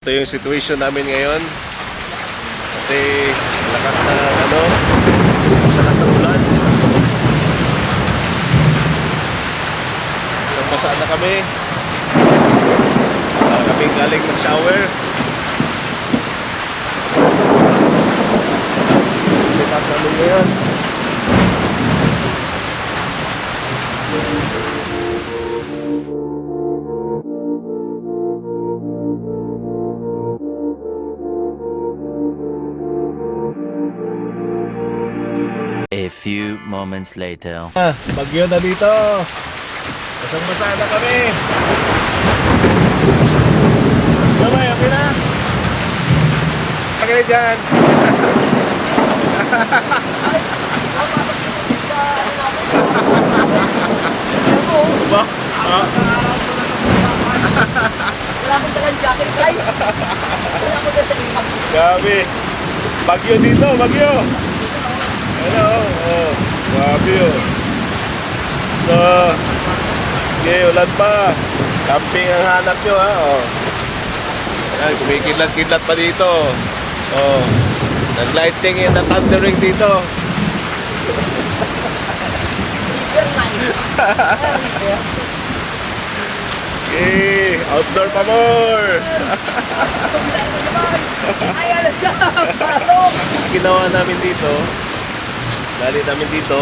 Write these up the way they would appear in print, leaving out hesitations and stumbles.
Ito yung situation namin ngayon kasi lakas na lakas ng ulan. So pasaan na kami. Kaming galing mag-shower. Set up namin ngayon. A few moments later. Bagyo na dito. Basang-basa na kami. Gamay, okay na? Okay dyan. Ba? Wala akong dalang jacket, guys. Wala akong dalang jacket. Grabe. Bagyo dito, bagyo. Hello. Oh, grabe yun. So, okay, ulan pa. Camping ang hanap nyo, ha? Oh. Ayan, kumikidlat-kidlat pa dito. Oh. Nag-lighting and thundering dito. Okay, outdoor pa more. Ay, alas ka! Pasok! Ginawa namin dito, dali namin dito,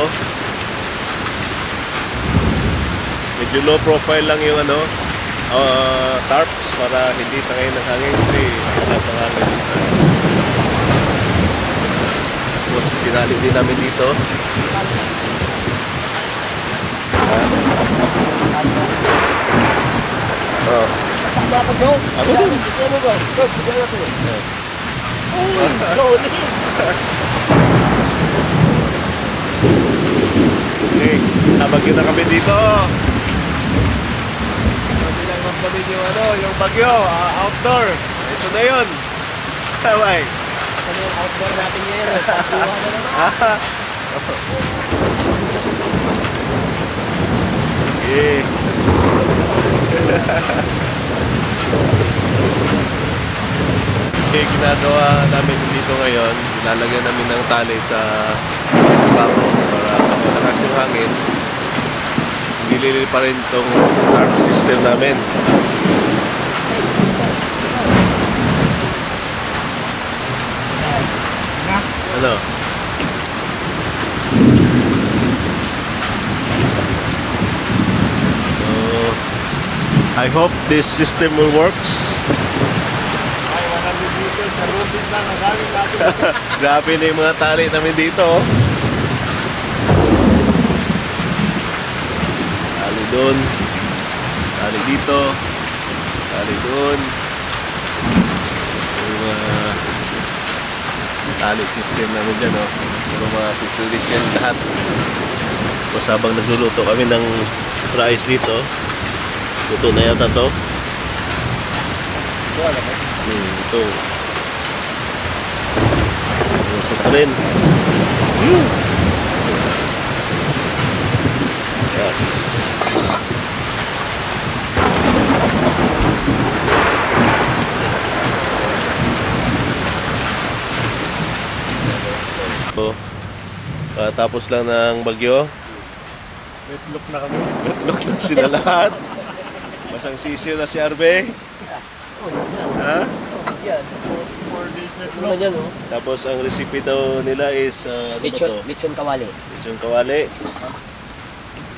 medyo low profile lang yung tarps para hindi tangay ng hangin kasi nasa hangin minsan. Tapos dinali din namin dito. Oh. Takbo ako, bro. Ako din. Sige mo, bro. Bro, sige mo ako. Uy, slowly. Okay, nabagyo na kami dito. Sabi lang magpalit yung bagyo, outdoor. Ito na yun. Taway. Ano yung outdoor natin ngayon? Takbuhan na naman. Okay. Okay, ginagawa namin dito ngayon, nilalagyan namin ng tali sa bako para malakas yung hangin. Nililil pa rin itong tarp system namin. Ano? I hope this system will works. Ay, 100 meters sa routine lang. Ang daming natin. Grabe na yung mga tali namin dito. Tali doon. Tali dito. Tali doon. Yung tali system namin dyan, oh. Yung mga tutulis yan lahat. Tapos habang nagluluto kami ng fries dito, luto na yata to. Ito. Lusot pa rin. Yes. So, tapos lang ng bagyo. Wet look na kami. Look na sila lahat. Masang sisiw na si Arbe. Ha? Yan. 4 days wet Ano look. yan, oh? Tapos ang recipe daw nila is ano ba to? Lechon kawali. Yung kawali.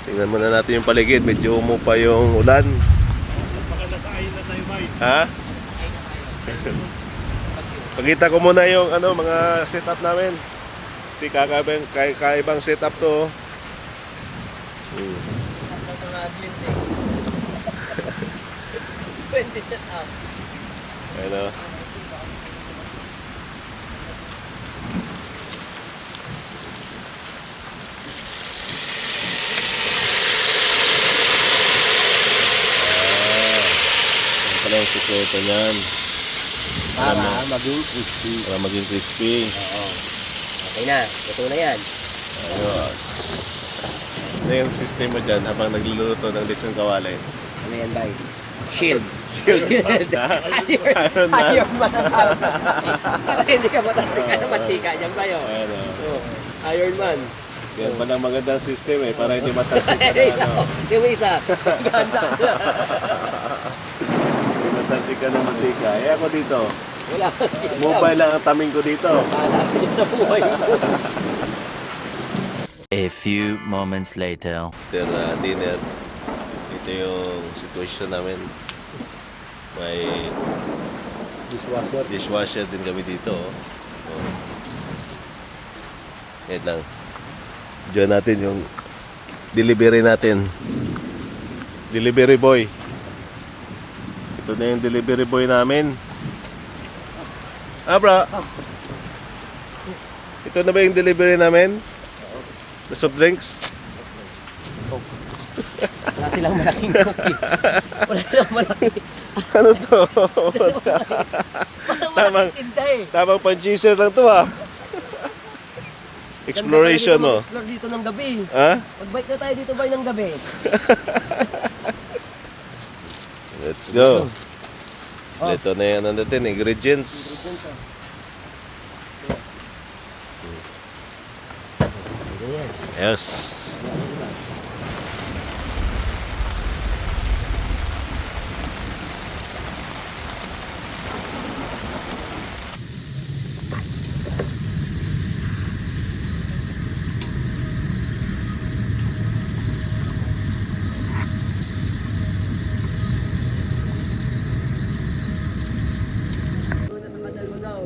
Tingnan muna natin yung paligid. Medyo umupa yung ulan. Pakalasahin na tayo, May. Ha? Pakita ko muna yung mga setup namin. Kasi kakaibang setup to. Mga 20 set up. Ano? Yan pala yung sikreto niyan. Para maging crispy. Para maging crispy. Oo. Okay na. Ito na yan. Ayun. Ano yung system mo dyan habang nagluluto ng lechon kawali? Ano yan, bay? Shield. Shield na. Iron Man. Iron Man ang tawag. Para hindi ka matastika ng mantika. Yan ba yun? Ayan o. Oh, Iron Man. Yan pa ng magandang system eh, para hindi matasik ka Ay, na ano. yung isa. Ganda. Hindi matasik ka ng matika. Eh ako dito, Wala. mobile lang ang taming ko dito. Malapit sa buhay mo. A few moments later. After dinner, ito yung sitwasyon namin. May dishwasher din kami dito. Oh. Yan lang. Diyan natin yung delivery natin. Delivery boy. Ito na yung delivery boy namin. Bro. Ito na ba yung delivery namin? The soft drinks? Wala silang malaking cookie. Wala silang malaking. Ano to? Parang Tamang, malaking tinda eh. tamang pan-cheeser lang to ha. Exploration mo. Explore dito ng gabi. Ha? Mag-bike na tayo dito ba ng gabi? Let's go. Ito na yan natin, ingredients. Yes. Doon na sa kanal mo daw.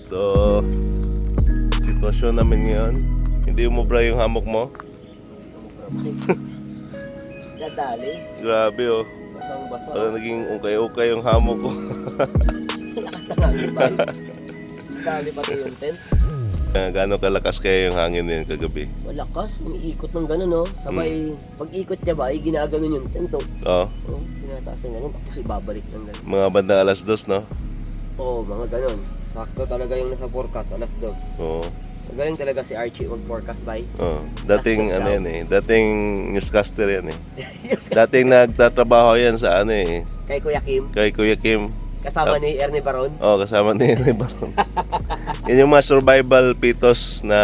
So, sitwasyon namin ngayon. Hindi umubra yung hammock mo. Nadali. Grabe oh. Basang-basa. Parang naging ukay-ukay yung hammock ko. Nakatangan ba? Dali pati yung tent. Gaano kalakas kaya yung hangin na yun kagabi? Malakas, umiikot ng gano'n, no? Sabay, pag ikot niya ba, ay ginaganon yung tent, oh. Oo. Oh, tinataas ng gano'n, tapos ibabalik ng gano'n. Mga bandang alas 2, no? Oo, mga gano'n. Sakto talaga yung nasa forecast, alas 2. Oo. Magaling talaga si Archie mag-forecast by. Oo. Dating ano yan eh. Dating newscaster yan eh. Dating nagtatrabaho yan sa ano eh. Kay Kuya Kim, Kay Kuya Kim. kasama ni Ernie Baron. Oh, kasama ni Ernie Baron. Yan yung mga survival pitos na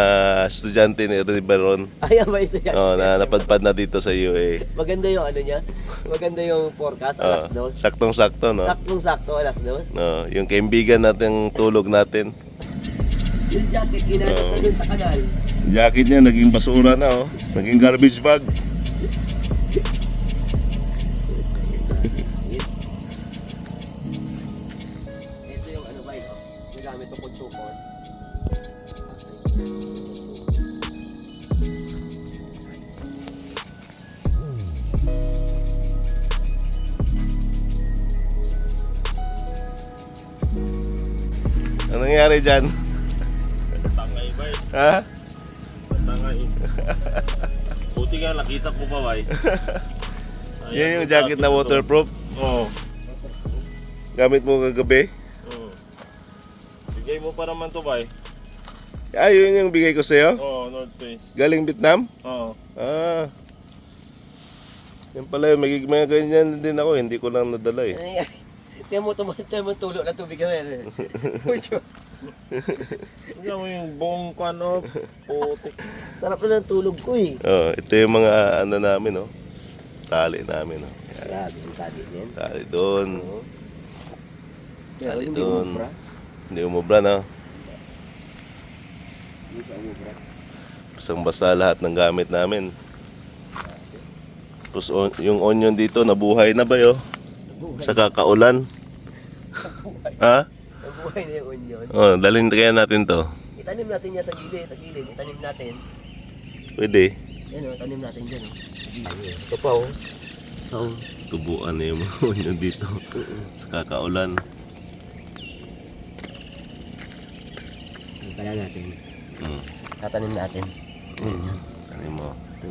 estudyante ni Ernie Baron. Ayan ba ito yan? Oh, na napadpad na dito sa UA. Maganda yung ano niya. Maganda yung forecast, alas 2. Saktong-sakto, no? Saktong-sakto, alas 2. No, yung kaibigan natin tulog natin. Yung jacket, ginagawa na dun sa kanal. Jacket niya naging basura na oh. Naging garbage bag. Ito yung ano ba ito? Nagamit ko tukod-tukod. Anong nangyari dyan? Tangay ba eh. Ha? Tangay. Buti nga nakita ko pa ba eh. Yan yung jacket na waterproof. Oo. Gamit mo kagabi. Oo. Bigay mo pa naman to ba eh. Yun yung bigay ko sa'yo. Oo, North Face. Galing Vietnam. Oo. Ah. Yan pala yung may ganyan din ako. Hindi ko lang nadala eh. Tiyan mo tulo na tubig ka rin. Tignan mo yung buong kano. Putik. Sarap na ng tulog ko eh. Oh, ito yung mga ano namin oh. Tali namin oh. Yan. Grabe, ang tali niyan. Tali doon. Pero Tali hindi doon. umubra. Hindi umubra na. Hindi ka umubra. Basang-basa lahat ng gamit namin. Tapos yung onion dito nabuhay na ba yo? Sa kakaulan. Ha? Nabuhay na yung onion. Oh, dalhin kaya natin to. Itanim natin yan sa gilid. Itanim natin. Pwede. Yan o, tanim natin dyan. Ito pa oh. Oo. Tubuan na yung mga onion dito. Sa kakaulan. Kaya natin. Hmm. Tatanim natin. Yan. Ano mo? Ito.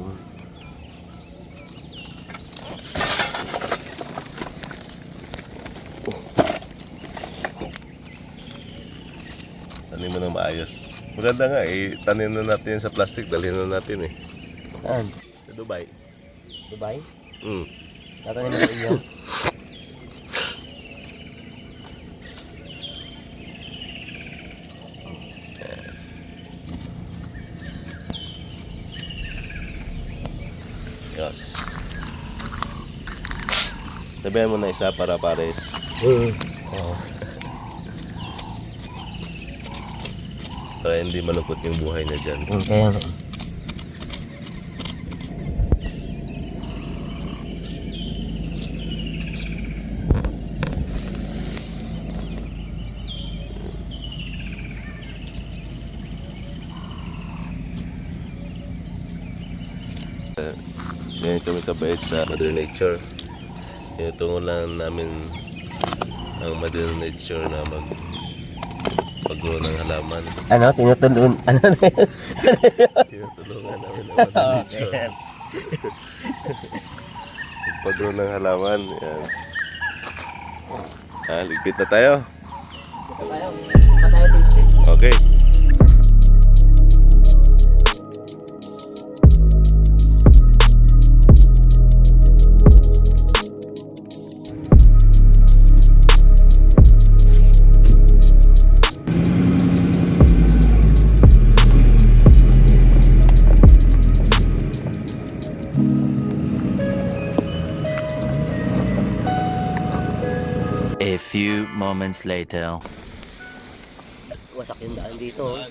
Tanim mo na maayos. Maganda nga eh, tanim na natin sa plastic, dalhin na natin eh. Saan? Sa Dubai. Dubai? Hmm. Tatanim mo sa inyo? Yes. Sabihan mo na isa para pares. Oo. Para hindi malungkot yung buhay na dyan. Kaya nga. Ngayon kami kabait sa Mother Nature. Tinutungo lang namin ang Mother Nature na pag-grow ng halaman. Ano? Tinutulun? Ano na yun? Tinutulungan namin ang Mother Nature. Pag-grow ng halaman. Yan. Ligpit na tayo. Okay. A few moments later. Wasak yung daan dito. Oh. Ano?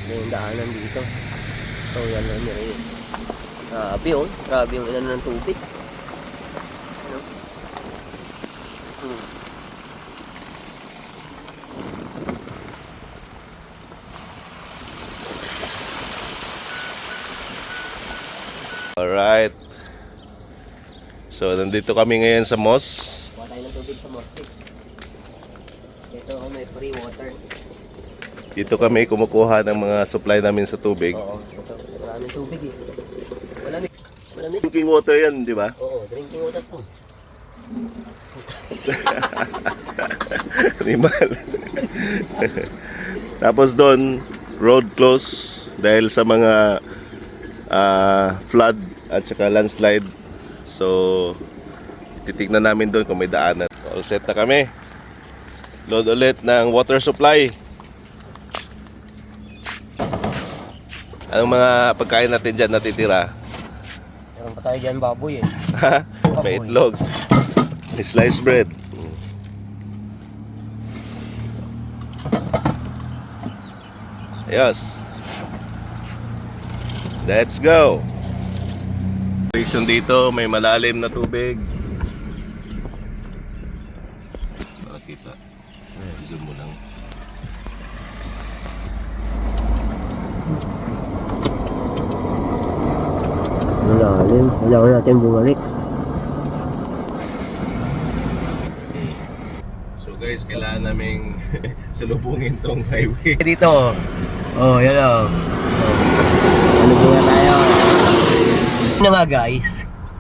Ano yung daanan dito? So yan lang nyo rin. Grabe oh. Grabe yung ilan ng tubig. Ano? Alright. So, nandito kami ngayon sa Moss. Kuha tayo ng tubig sa Morte. Dito may free water. Dito kami kumukuha ng mga supply namin sa tubig. Oo. Ito. Maraming tubig eh. Malamig. Malamig. Drinking water yan, di ba? Oo. Drinking water to. Animal. Tapos doon, road close dahil sa mga flood at saka landslide. So, titignan namin doon kung may daanan. All set na kami. Load ulit ng water supply. Anong mga pagkain natin dyan natitira? Meron pa tayo dyan baboy eh. May itlog. May sliced bread. Yes. Let's go. Station dito, may malalim na tubig. Makakita. Zoom mo lang. Malalim. Wala ko natin bumalik. So guys, kailangan naming salubungin tong highway. Dito. Oh, yan o. Ano ba tayo? Ano nga guys?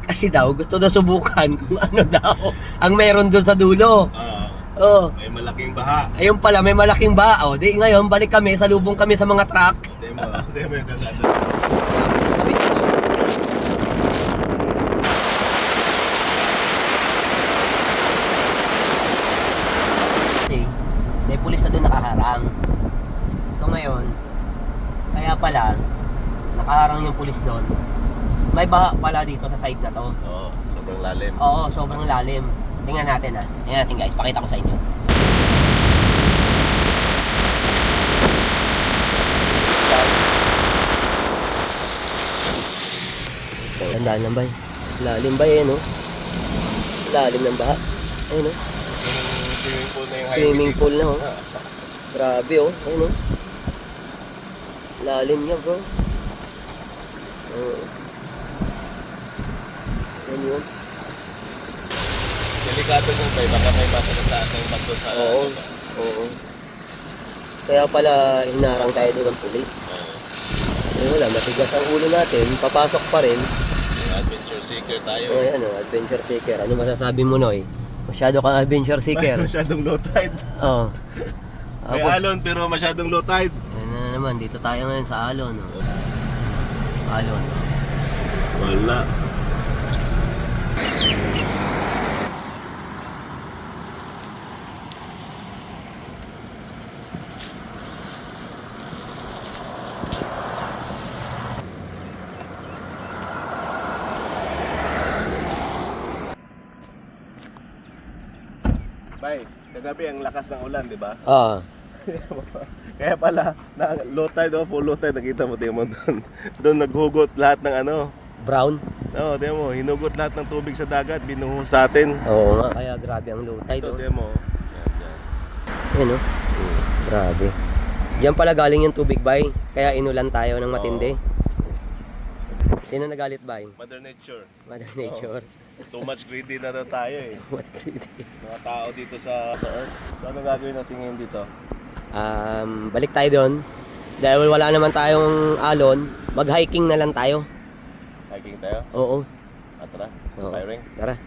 Kasi daw gusto na subukan kung ano daw ang meron doon sa dulo. Oh. May malaking baha. Ayun pala, may malaking bao. Di ngayon, balik kami, salubong kami sa mga truck. Demo yung kasada. Kasi, may pulis na doon nakaharang. So ngayon, kaya pala, nakaharang yung pulis doon. May baha pala dito sa side na to. Oo, sobrang lalim. Oo, sobrang lalim. Tingnan natin ah. Tingnan natin guys, pakita ko sa inyo. Tandaan lang ba? Lalim ba yan, no? Lalim ng baha. Ayun, no? Swimming pool na yung highway. Swimming pool na, oh. Grabe, oh. Ayun, no? Lalim niya, bro. Ayun yun. Delikado nung tayo, baka may masalitaan ng bato sa... Oo. Oo. Kaya pala hinarang tayo doon ng pulis. Eh wala, matigas ang ulo natin, papasok pa rin. Adventure seeker tayo. Ay, ano, adventure seeker. Ano masasabi mo, Noy? Masyado kang adventure seeker. Masyadong low tide. Oo. May alon pero masyadong low tide. Ayan na naman, dito tayo ngayon sa Alon. Oh. Alon. Wala. Bay, kagabi ang lakas ng ulan, di ba? Oo. Kaya pala, na low tide o full low tide, nakita mo, tingnan mo doon. Doon naghugot lahat ng ano. Brown? Oo, tingnan mo, hinugot lahat ng tubig sa dagat, binuhos sa atin. Oo nga, kaya grabe ang low tide. Ito, Oh. tingnan mo. Yan, yan. Yan oh. Grabe. Diyan pala galing yung tubig, bay. Kaya inulan tayo ng matindi. Sino nagalit, bay? Mother Nature. Mother Nature. Too much greedy na daw tayo eh. What greedy? Mga tao dito sa Earth. So ano gagawin natin ngayon dito? Balik tayo doon. Dahil wala naman tayong alon, mag-hiking na lang tayo. Hiking tayo? Oo. At tara, Oo. firing. Tara.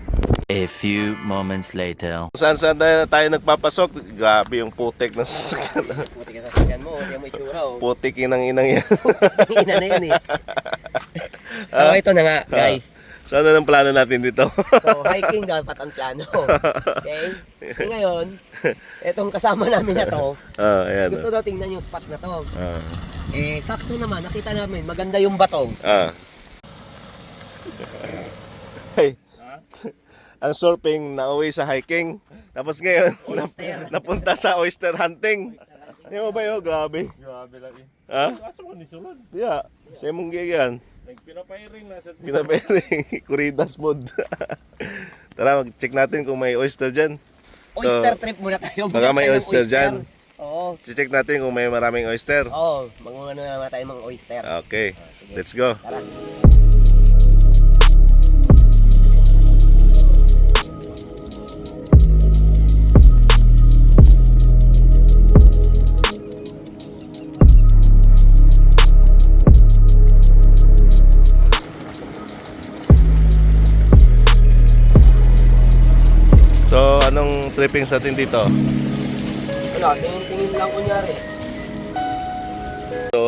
A few moments later. Saan tayo nagpapasok? Grabe yung putik ng sasakyan. Puti ka sa sakyan mo, hindi mo itsura oh. Putik inang yan. Ina na yun eh. So ito na nga guys. So ano ng plano natin dito? So hiking dapat ang plano. Okay? So ngayon, etong kasama namin na to, Ayan. gusto daw tingnan yung spot na to. Ah. Sakto naman, nakita namin, maganda yung bato. Hey. Ang surfing nauwi sa hiking. Tapos ngayon, napunta sa oyster hunting. Ano ba yun? Grabe. Grabe lang eh. Ha? Asa mo ni sulod? Yeah. Sa imong gigan. Nagpinapairing na sa Pinapering. Kuridas mode. Tara, mag-check natin kung may oyster dyan. Oyster trip muna tayo. Baka may Maganda yung oyster dyan. Oo. Check natin kung may maraming oyster. Oo, mag-ano naman tayo mga oyster. Okay. Let's go. Tara. So, anong trippings natin dito? Wala, tingin-tingin lang kunyari. So,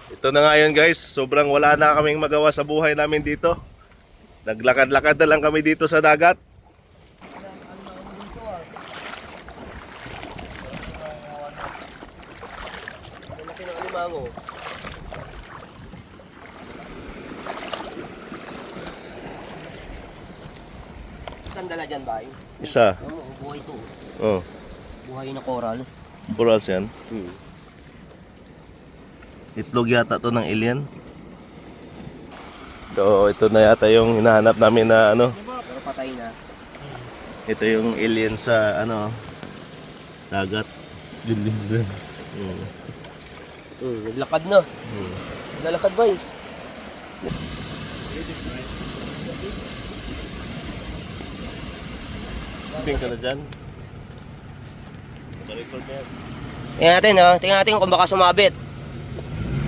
ito na nga yun guys. Sobrang wala na kaming magawa sa buhay namin dito. Naglakad-lakad na lang kami dito sa dagat. Laki ng alimango. Saan dala dyan ba? Isa. Oo, buhay to. Oh, Buhay na coral. corals yan. Itlog yata to ng alien. So, ito na yata yung hinahanap namin na ano. Pero patay na. Ito yung alien sa ano, dagat. Naglakad na. Naglalakad ba eh? Ping ka na dyan. Record na yan. Tingnan natin, no? Tingnan natin kung baka sumabit.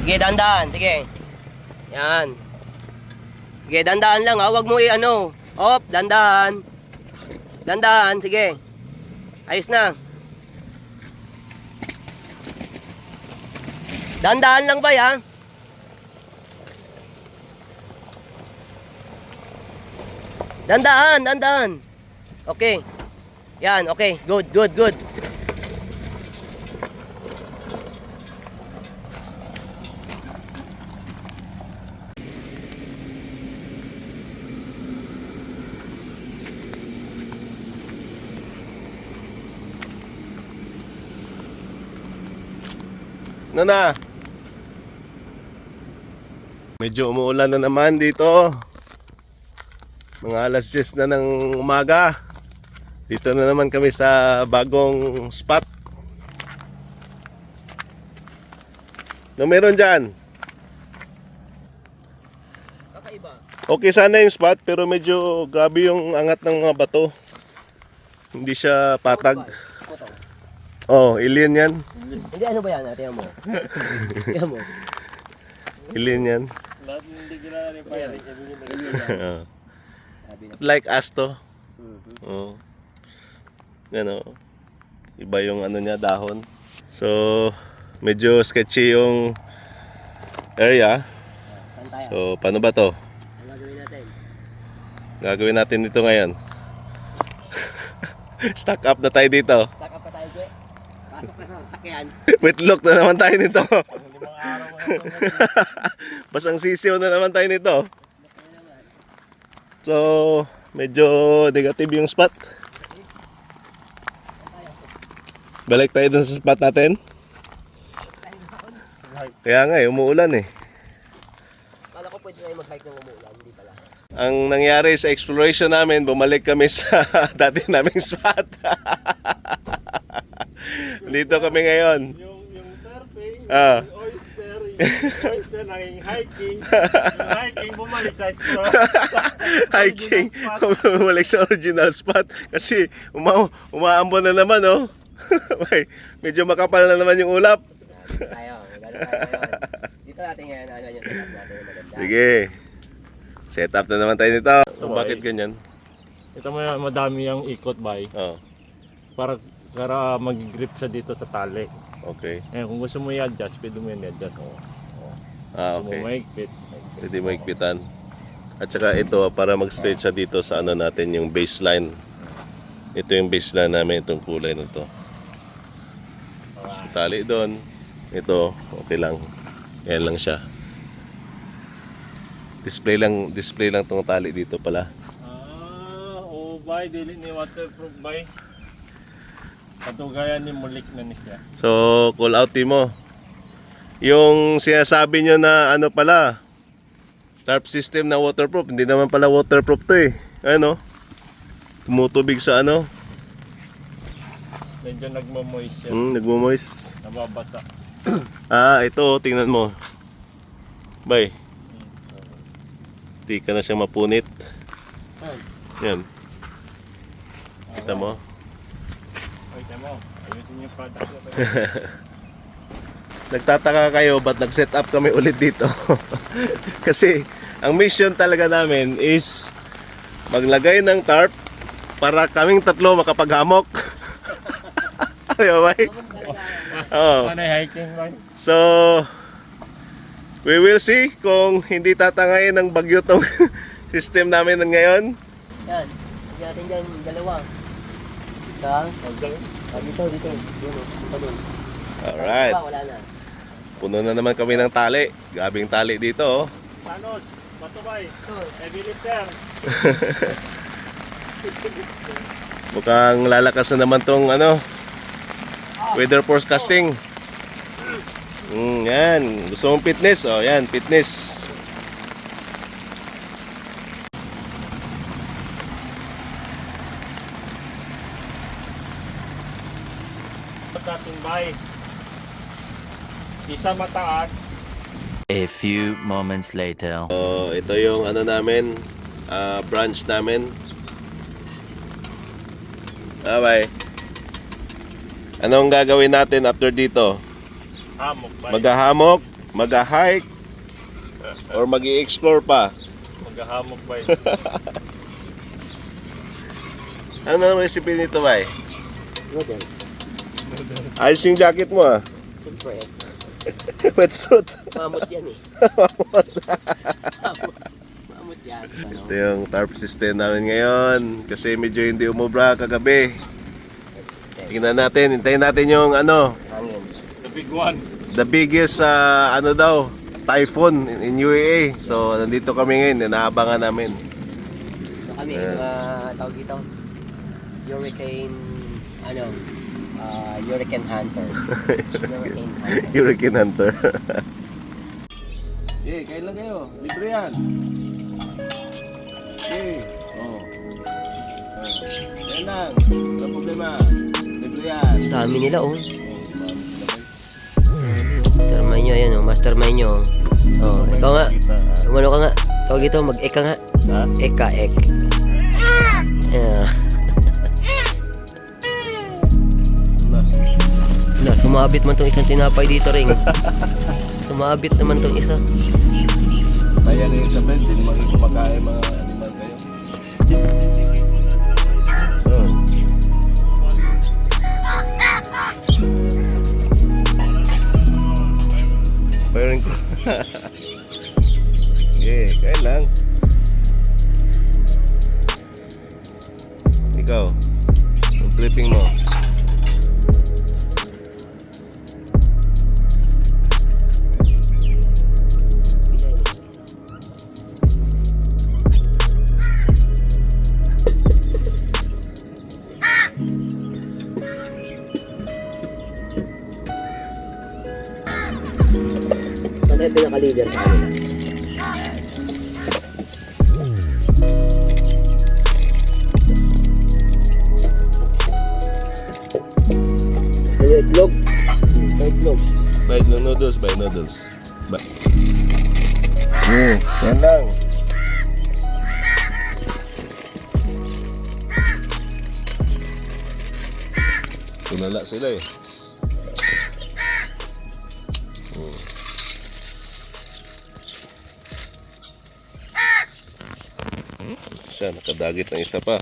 Sige, dandan. Sige. Yan. Sige, dandan lang, ha? Huwag mo i-ano. Op, dandan. Dandan, sige. Ayos na. Dandan lang ba, ya? Dandan, dandan. Okay. Yan, okay. Good, good, good. Nana. Medyo umuulan na naman dito. Mga alas 10 na ng umaga. Dito na naman kami sa bagong spot. No meron dyan? Kakaiba. Okay sana yung spot pero medyo grabe yung angat ng mga bato. Hindi siya patag. Oh, alien yan. Hindi, ano ba yan? Tingnan mo. Tingnan mo. Alien yan. Lahat hindi kilala ni Pirate. Like us to. Oh. Ano, iba yung ano niya, dahon. So, medyo sketchy yung area. Saan tayo? So, paano ba to? Ano gagawin natin? Gagawin natin dito ngayon. Stack up na tayo dito. Stack up pa tayo, Kwe. Pasok na sa sasakyan. Wait, look na naman tayo nito. 5 araw mo na Basang sisiw na naman tayo nito. So, medyo negative yung spot. Balik tayo dun sa spot natin. Kaya nga umuulan eh. Kala ko pwede tayo mag-hike ng umuulan, hindi pala. Ang nangyari sa exploration namin, bumalik kami sa dati naming spot. Dito kami ngayon. yung surfing, Ah. yung oyster naging hiking. Yung hiking bumalik sa Hiking, bumalik sa original spot. Kasi umaambon na naman, oh. May, medyo makapal na naman yung ulap. Tayo, maganda tayo ngayon. Dito natin ngayon, ano yung setup natin yung maganda. Sige. Set up na naman tayo nito. So, bakit ganyan? Ito mo yan, madami yung ikot bay. Oh, Para mag-grip siya dito sa tali. okay. Eh, kung gusto mo i-adjust, pwede mo i-adjust. Ah, Gusto mo okay. mahigpit. Pwede mo higpitan. At saka ito, para mag-straight siya dito sa ano natin, yung baseline. Ito yung baseline namin, itong kulay na to. So, tali doon. Ito, okay lang. Yan lang siya. Display lang tong tali dito pala. Oo bay, dili ni waterproof bay. Katugayan ni mulik na ni siya. So, call out mo. Yung sinasabi nyo na ano pala, tarp system na waterproof, hindi naman pala waterproof to eh. Ano? Tumutubig sa ano? Medyo nagmamoist siya. Nagmumoist. Nababasa. Ah, ito, tingnan mo. Bay. Di ka na siya mapunit. Yan. Kita mo? Ay, tama. Ayusin yung product na to. Nagtataka kayo ba't nag-set up kami ulit dito? Kasi ang mission talaga namin is maglagay ng tarp para kaming tatlo makapaghamok. Ayaw ba? Oo. Ano hiking bay? So, we will see kung hindi tatangayin ng bagyo tong system namin ng ngayon. Yan, hindi natin dyan dalawa. Isa, dito. Dito doon. Alright. Wala na. Puno na naman kami ng tali. Gabing tali dito, oh. Panos, matubay. Heavy lifter. Mukhang lalakas na naman tong ano, weather forecasting. Yan. Gusto mong fitness? Oh, yan, fitness. Kating bay. Isa mataas. A few moments later. So, ito yung ano namin, branch namin. Bye. Anong gagawin natin after dito? Hamok bay. Maghahamok, magha-hike, or mag-i-explore pa? Maghahamok bay. Ano ang recipe nito, bay? Noodle. Ayos yung jacket mo, ah. Siyempre, Wetsuit. mamut yan eh. Mamut yan. Ano? Ito yung tarp system namin ngayon. Kasi medyo hindi umubra kagabi. Tingnan natin, hintayin natin yung ano, Hangin. The big one. the biggest ano daw, typhoon in UAE. So nandito kami ngayon, inaabangan namin. Ito kami, tawag dito. Hurricane, Hurricane Hunter. Hurricane Hunter. Hurricane Hunter. Kain lang kayo. Libre yan. Oh. Kain lang. Walang problema. Libre yan. Dami nila oh. Mastermind nyo, ayan oh. Mastermind nyo. Oh, ikaw nga. Umano ka nga. Tawag ito, mag-eka nga. Ha? Eka-ek. Yeah. Wala, sumabit man tong isang tinapay dito ring. Sumabit naman tong isa. Sayang yung sa bed. Hindi naman kumakain mga animal kayo. ikaw. Yung flipping mo. Ano yung pinaka-leader sa kanila? Ano yung itlog? May itlog. Buy no noodles, buy noodles. Buy. Yan lang. Tulala sila eh. Siya, nakadagit ng isa pa.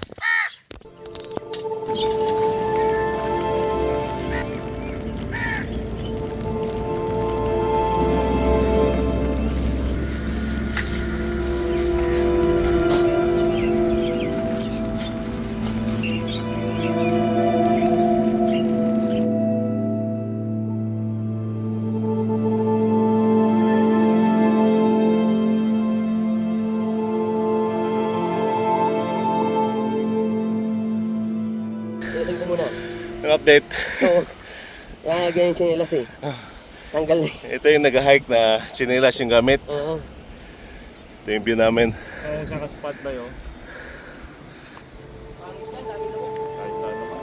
Tingnan ko muna. Ang update. Oo. Kaya ganyan yung chinelas eh. Tanggal na eh. Ito yung nag-hike na chinelas yung gamit. Oo. Ito yung view namin. Kaya siya ka-spot na yun. Kahit ano ka.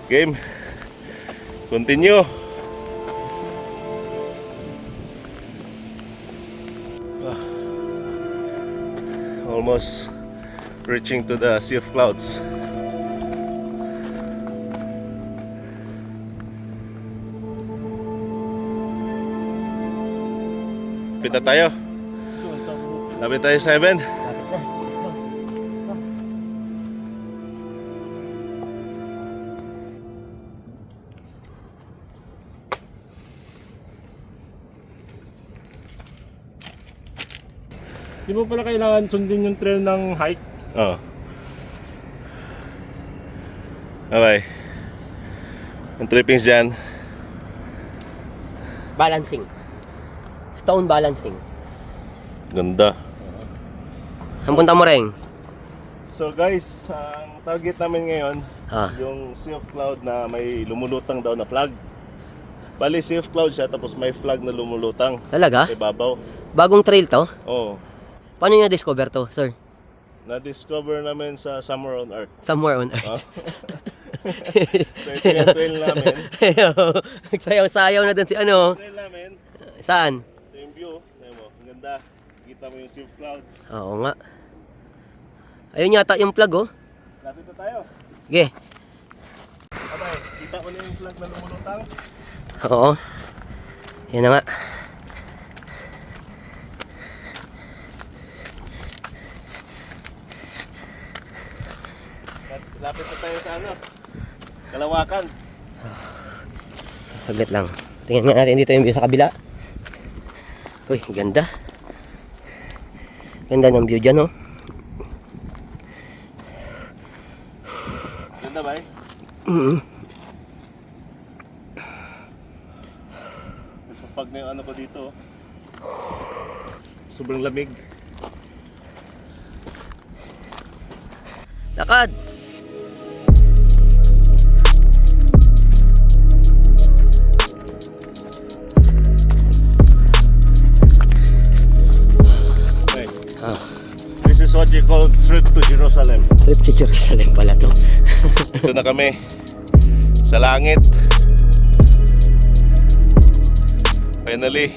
Game. Continue. Ah. Almost reaching to the Sea of Clouds. Lapit na tayo. Lapit tayo sa heaven. Lapit na. Di mo pala kailangan sundin yung trail ng hike? Oh. Okay. Ang trippings dyan. Balancing. Stone balancing. Ganda. Saan punta mo, Reng? So guys, ang target namin ngayon, Ah. yung Sea of Cloud na may lumulutang daw na flag. Bali, Sea of Cloud siya, tapos may flag na lumulutang Talaga? sa ibabaw. Bagong trail to? Oo. Paano nyo na-discover to, sir? Na-discover namin sa Somewhere on Earth. Somewhere on Earth. Oh. So ito yung trail namin. Nagsayaw-sayaw na dun si ano. Trail namin, Saan? ito yung view. Tignan mo, ang ganda. Kita mo yung Sea of Clouds. Oo nga. Ayun yata yung flag, oh. Lapit na tayo. Sige. Abay, kita mo na yung flag na lumulutang. Oo. Yan na nga. Lapit na tayo sa ano? Kalawakan. Saglit lang. Tingnan nga natin dito yung view sa kabila. Uy, ganda. Ganda ng view dyan, oh. Ganda ba eh? Nagpapag na yung ano ko dito. Sobrang lamig. Lakad! Okay. Ah, This is what you call trip to Jerusalem. trip to Jerusalem pala to. Ito na kami sa langit. Finally.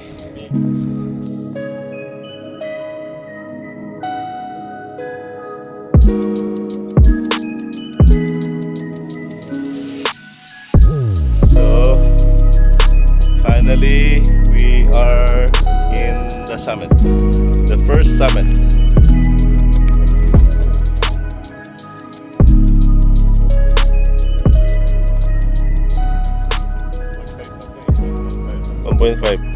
So finally we are in the summit. The first summit. $1.5